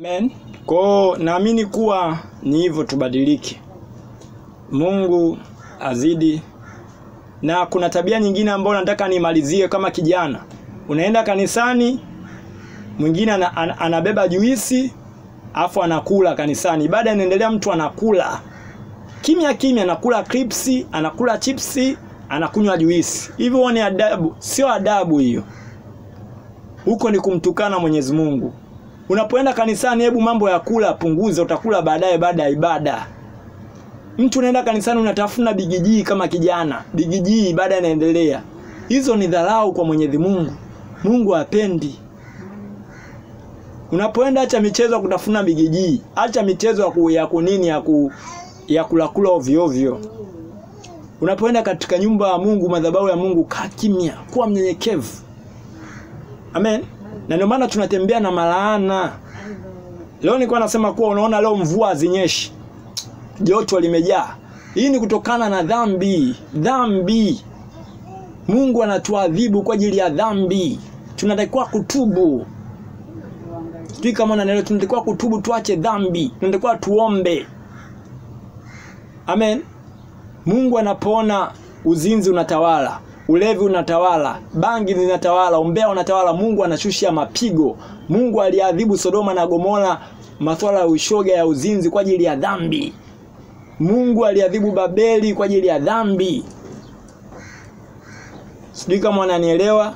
Amen. Kwa naamini kuwa ni hivyo, tubadilike. Mungu azidi. Na kuna tabia nyingine ambayo nataka nimalizie kama kijana. Unaenda kanisani, mwingine anabeba juisi, afu anakula kanisani. Baada inaendelea mtu anakula. Kimya kimya anakula cripsi, anakula chipsi, anakunywa juisi. Hivyo ni adabu, sio adabu hiyo. Huko ni kumtukana Mwenyezi Mungu. Unapoenda kanisani, hebu mambo ya kula punguza, utakula baadaye baada ya ibada. Mtu unaenda kanisani unatafuna bigijii kama kijana, bigijii ibada inaendelea. Hizo ni dharau kwa Mwenyezi Mungu. Mungu hapendi. Unapoenda acha michezo ya kutafuna bigijii, acha michezo ya kula ovyo ovyo. Unapoenda katika nyumba ya Mungu, madhabahu ya Mungu, kaa kimya, kuwa mnyenyekevu. Amen. Na ndio maana tunatembea na malaana. Leo nilikuwa nasema kuwa unaona leo mvua hazinyeshi, joto limejaa. Hii ni kutokana na dhambi. Dhambi. Mungu anatuadhibu kwa ajili ya dhambi. Tunatakiwa kutubu. Sisi kama na tunatakiwa kutubu, tuache dhambi. Tunatakiwa tuombe. Amen. Mungu anapoona uzinzi unatawala, ulevi unatawala, bangi zinatawala, umbea unatawala, Mungu anashushia mapigo. Mungu aliadhibu Sodoma na Gomora masuala ya ushoga ya uzinzi kwa ajili ya dhambi. Mungu aliadhibu Babeli kwa ajili ya dhambi. Sijui kama wananielewa.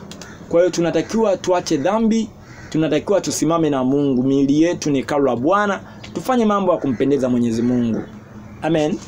Kwa hiyo tunatakiwa tuache dhambi, tunatakiwa tusimame na Mungu. Miili yetu ni hekalu la Bwana, tufanye mambo ya kumpendeza Mwenyezi Mungu. Amen.